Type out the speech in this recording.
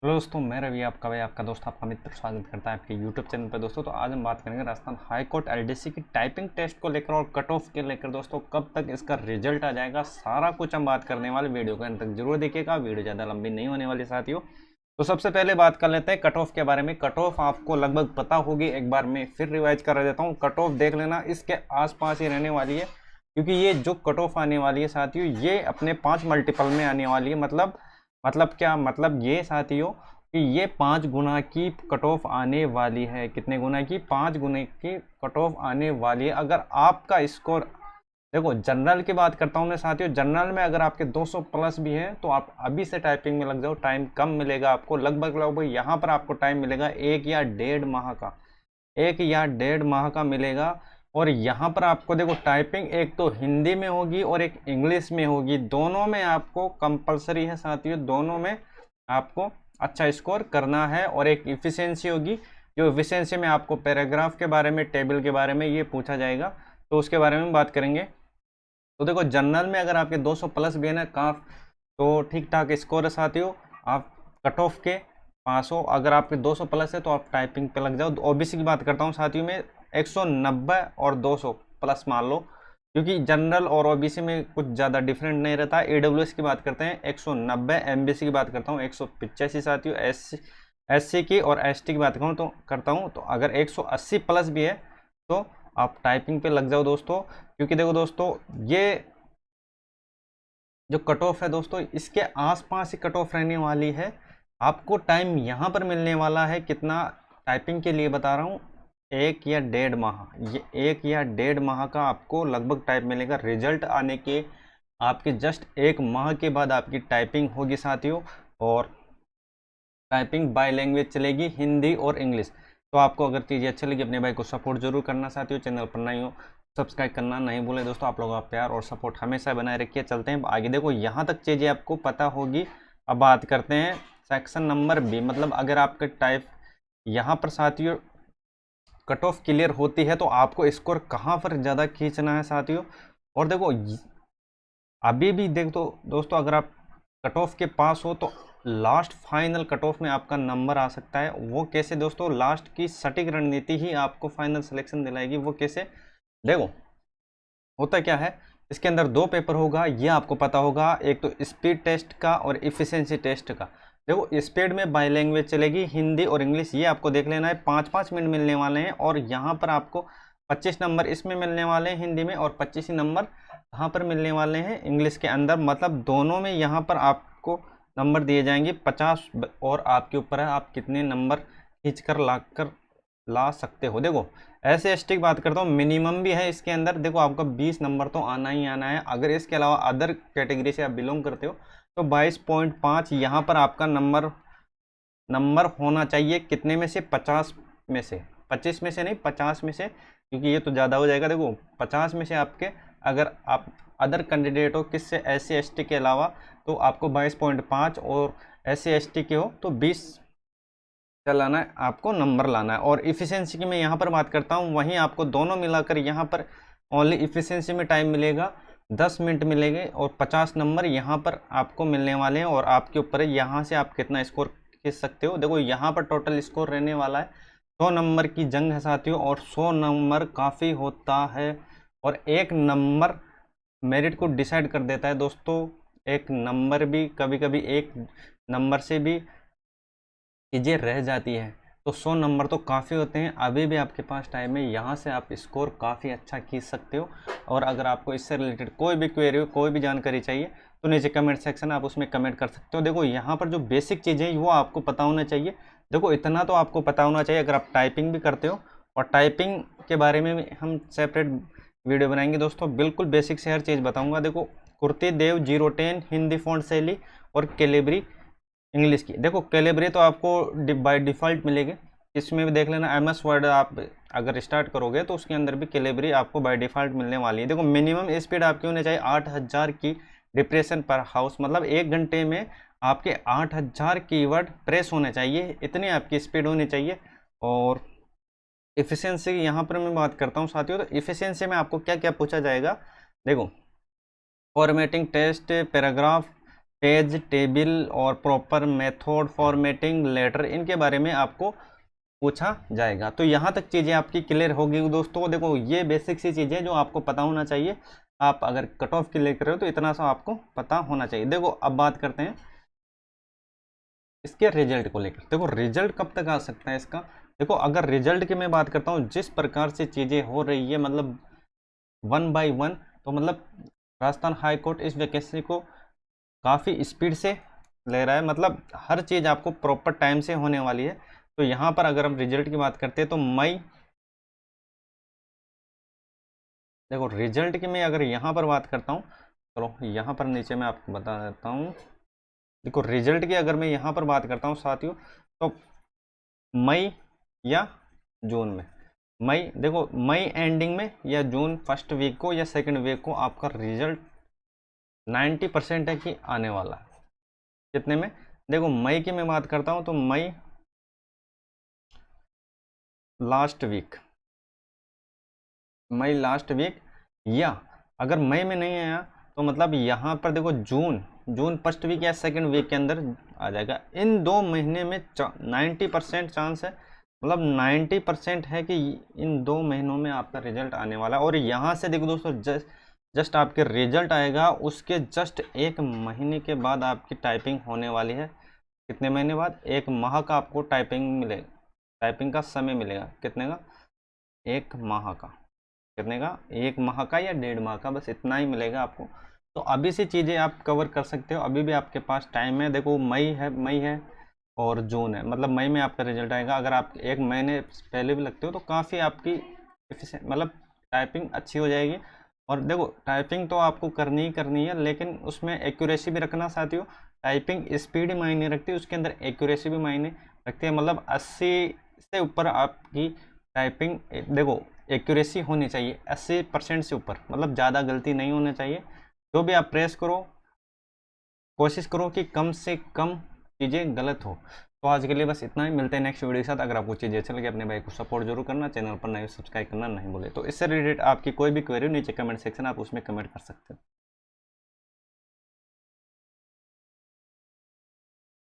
Hello दोस्तों, मैं रवि आपका भाई आपका दोस्त आपका मित्र स्वागत करता है आपके यूट्यूब चैनल पर। दोस्तों तो आज हम बात करेंगे राजस्थान हाई कोर्ट एलडीसी की टाइपिंग टेस्ट को लेकर और कट ऑफ के लेकर। दोस्तों कब तक इसका रिजल्ट आ जाएगा, सारा कुछ हम बात करने वाले। वीडियो को अंत तक जरूर देखिएगा, वीडियो ज़्यादा लंबी नहीं होने वाली साथियों। तो सबसे पहले बात कर लेते हैं कट ऑफ के बारे में। कट ऑफ आपको लगभग पता होगी, एक बार मैं फिर रिवाइज कर देता हूँ। कट ऑफ देख लेना, इसके आसपास ही रहने वाली है, क्योंकि ये जो कट ऑफ आने वाली है साथियों, ये अपने 5 मल्टीपल में आने वाली है। मतलब क्या मतलब ये साथियों कि ये 5 गुना की कट ऑफ आने वाली है। कितने गुना की? 5 गुना की कट ऑफ आने वाली है। अगर आपका स्कोर, देखो जनरल की बात करता हूँ मैं साथियों, जनरल में अगर आपके 200 प्लस भी है तो आप अभी से टाइपिंग में लग जाओ। टाइम कम मिलेगा आपको, लगभग यहाँ पर आपको टाइम मिलेगा 1 या 1.5 माह का, 1 या 1.5 माह का मिलेगा। और यहाँ पर आपको देखो टाइपिंग एक तो हिंदी में होगी और एक इंग्लिश में होगी, दोनों में आपको कंपलसरी है साथियों, दोनों में आपको अच्छा स्कोर करना है। और एक इफिशियंसी होगी, जो इफिशियंसी में आपको पैराग्राफ के बारे में, टेबल के बारे में ये पूछा जाएगा, तो उसके बारे में बात करेंगे। तो देखो जनरल में अगर आपके 200 प्लस भी है ना काफ, तो ठीक ठाक स्कोर है साथियों, आप कट ऑफ के पास हो। अगर आपके 200 प्लस है तो आप टाइपिंग पे लग जाओ। ओबीसी की बात करता हूँ साथियों में, 190 और 200 प्लस मान लो, क्योंकि जनरल और ओबीसी में कुछ ज़्यादा डिफरेंट नहीं रहता। ईडब्ल्यूएस की बात करते हैं 190, एमबीसी की बात करता हूँ 185 साथियों, एससी की और एसटी की बात करता हूँ तो अगर 180 प्लस भी है तो आप टाइपिंग पे लग जाओ दोस्तों। क्योंकि देखो दोस्तों, ये जो कट ऑफ है दोस्तों, इसके आसपास ही कट ऑफ रहने वाली है। आपको टाइम यहाँ पर मिलने वाला है कितना, टाइपिंग के लिए बता रहा हूँ, 1 या 1.5 माह। ये 1 या 1.5 माह का आपको लगभग टाइम मिलेगा। रिजल्ट आने के आपके जस्ट 1 माह के बाद आपकी टाइपिंग होगी साथियों। और टाइपिंग बाय लैंग्वेज चलेगी, हिंदी और इंग्लिश। तो आपको अगर चीज़ें अच्छी लगी, अपने भाई को सपोर्ट जरूर करना साथियों। चैनल पर नए हो सब्सक्राइब करना नहीं भूलें दोस्तों। आप लोगों का प्यार और सपोर्ट हमेशा बनाए रखिए। चलते हैं आगे, देखो यहाँ तक चीज़ें आपको पता होगी। अब बात करते हैं सेक्शन नंबर बी, मतलब अगर आपका टाइप यहाँ पर साथियों कट ऑफ क्लियर होती है तो आपको स्कोर कहाँ पर ज़्यादा खींचना है साथियों। और देखो अभी भी देख तो दोस्तों, अगर आप कट ऑफ के पास हो तो लास्ट फाइनल कट ऑफ में आपका नंबर आ सकता है। वो कैसे दोस्तों? लास्ट की सटीक रणनीति ही आपको फाइनल सिलेक्शन दिलाएगी। वो कैसे? देखो होता क्या है, इसके अंदर 2 पेपर होगा, ये आपको पता होगा। एक तो स्पीड टेस्ट का और इफिशिएंसी टेस्ट का। देखो स्पीड में बाय लैंग्वेज चलेगी, हिंदी और इंग्लिश, ये आपको देख लेना है। 5-5 मिनट मिलने वाले हैं और यहाँ पर आपको 25 नंबर इसमें मिलने वाले हैं हिंदी में, और 25 नंबर यहाँ पर मिलने वाले हैं इंग्लिश के अंदर। मतलब दोनों में यहाँ पर आपको नंबर दिए जाएंगे 50, और आपके ऊपर है आप कितने नंबर खींच कर ला सकते हो। देखो ऐसे एसटी की बात करता हूँ, मिनिमम भी है इसके अंदर। देखो आपका 20 नंबर तो आना ही आना है। अगर इसके अलावा अदर कैटेगरी से आप बिलोंग करते हो तो 22.5 यहाँ पर आपका नंबर होना चाहिए। कितने में से? 50 में से, 25 में से नहीं, 50 में से, क्योंकि ये तो ज़्यादा हो जाएगा। देखो 50 में से आपके, अगर आप अदर कैंडिडेट हो किससे, एससी एसटी के अलावा, तो आपको 22.5, और एससी एसटी के हो तो 20 लाना है, आपको नंबर लाना है। और इफिशियंसी की मैं यहाँ पर बात करता हूँ, वहीं आपको दोनों मिलाकर यहाँ पर ओनली इफिशियंसी में टाइम मिलेगा 10 मिनट मिलेंगे, और 50 नंबर यहाँ पर आपको मिलने वाले हैं। और आपके ऊपर है यहाँ से आप कितना स्कोर खींच सकते हो। देखो यहाँ पर टोटल स्कोर रहने वाला है 100 नंबर की जंग है साथियों, और 100 नंबर काफ़ी होता है। और एक नंबर मेरिट को डिसाइड कर देता है दोस्तों। एक नंबर भी कभी कभी, एक नंबर से भी चीज़ें रह जाती हैं। तो 100 नंबर तो काफ़ी होते हैं। अभी भी आपके पास टाइम है, यहाँ से आप स्कोर काफ़ी अच्छा खींच सकते हो। और अगर आपको इससे रिलेटेड कोई भी क्वेरी हो, कोई भी जानकारी चाहिए, तो नीचे कमेंट सेक्शन आप उसमें कमेंट कर सकते हो। देखो यहाँ पर जो बेसिक चीज़ें वो आपको पता होना चाहिए। देखो इतना तो आपको पता होना चाहिए अगर आप टाइपिंग भी करते हो, और टाइपिंग के बारे में हम सेपरेट वीडियो बनाएंगे दोस्तों। बिल्कुल बेसिक से हर चीज़ बताऊँगा। देखो कुर्ती देव 010 हिंदी फ़ॉन्ट शैली और कैलिबरी इंग्लिश की। देखो कैलिबरी तो आपको बाय डिफ़ॉल्ट मिलेगी, इसमें भी देख लेना। एमएस वर्ड आप अगर स्टार्ट करोगे तो उसके अंदर भी कैलिबरी आपको बाय डिफ़ॉल्ट मिलने वाली है। देखो मिनिमम स्पीड आपकी होनी चाहिए 8000 की डिप्रेशन पर हाउस, मतलब 1 घंटे में आपके 8000 कीवर्ड प्रेस होने चाहिए, इतनी आपकी स्पीड होनी चाहिए। और इफ़िशियंसी की यहाँ पर मैं बात करता हूँ साथियों, तो इफ़िशियंसी में आपको क्या क्या पूछा जाएगा। देखो formatting test, paragraph, page, table और प्रॉपर मेथड, फॉर्मेटिंग, लेटर, इनके बारे में आपको पूछा जाएगा। तो यहाँ तक चीज़ें आपकी क्लियर होगी दोस्तों। देखो ये बेसिक सी चीज़ें जो आपको पता होना चाहिए। आप अगर कट ऑफ क्लियर कर रहे हो तो इतना सा आपको पता होना चाहिए। देखो अब बात करते हैं इसके रिजल्ट को लेकर। देखो रिजल्ट कब तक आ सकता है इसका। देखो अगर रिजल्ट की मैं बात करता हूँ, जिस प्रकार से चीज़ें हो रही है, मतलब 1 बाय 1, तो मतलब राजस्थान हाई कोर्ट इस वैकेंसी को काफ़ी स्पीड से ले रहा है, मतलब हर चीज़ आपको प्रॉपर टाइम से होने वाली है। तो यहाँ पर अगर हम रिजल्ट की बात करते हैं तो मई, देखो रिजल्ट की मैं अगर यहाँ पर बात करता हूँ, चलो यहाँ पर नीचे मैं आपको बता देता हूँ। देखो रिजल्ट की अगर मैं यहाँ पर बात करता हूँ साथियों, तो मई या जून में, मई, देखो मई एंडिंग में या जून फर्स्ट वीक को या सेकंड वीक को आपका रिजल्ट 90% है कि आने वाला है। कितने में, देखो मई की मैं बात करता हूँ तो मई लास्ट वीक, मई लास्ट वीक, या अगर मई में नहीं आया तो मतलब यहाँ पर देखो जून फर्स्ट वीक या सेकंड वीक के अंदर आ जाएगा। इन 2 महीने में 90% चांस है, मतलब 90% है कि इन 2 महीनों में आपका रिजल्ट आने वाला है। और यहाँ से देखो दोस्तों जस्ट आपके रिजल्ट आएगा, उसके जस्ट 1 महीने के बाद आपकी टाइपिंग होने वाली है। कितने महीने बाद, 1 माह का आपको टाइपिंग मिलेगा, टाइपिंग का समय मिलेगा। कितने का, 1 माह का। कितने का, 1 माह का या 1.5 माह का, बस इतना ही मिलेगा आपको। तो अभी से चीज़ें आप कवर कर सकते हो, अभी भी आपके पास टाइम है। देखो मई है और जून है, मतलब मई में आपका रिजल्ट आएगा। अगर आप 1 महीने पहले भी लगते हो तो काफ़ी आपकी एफिशिएंट, मतलब टाइपिंग अच्छी हो जाएगी। और देखो टाइपिंग तो आपको करनी ही करनी है, लेकिन उसमें एक्यूरेसी भी रखना साथियों। टाइपिंग स्पीड ही मायने रखती है, उसके अंदर एक्यूरेसी भी मायने रखती है। मतलब 80 से ऊपर आपकी टाइपिंग, देखो एक्यूरेसी होनी चाहिए 80% से ऊपर, मतलब ज़्यादा गलती नहीं होनी चाहिए। जो भी आप प्रेस करो, कोशिश करो कि कम से कम चीज़ें गलत हो। तो आज के लिए बस इतना ही, मिलते हैं नेक्स्ट वीडियो के साथ। अगर आपको चीज़ें अच्छी लगी अपने भाई को सपोर्ट जरूर करना, चैनल पर नए सब्सक्राइब करना नहीं भूले। तो इससे रिलेटेड आपकी कोई भी क्वेरी नीचे कमेंट सेक्शन आप उसमें कमेंट कर सकते हो।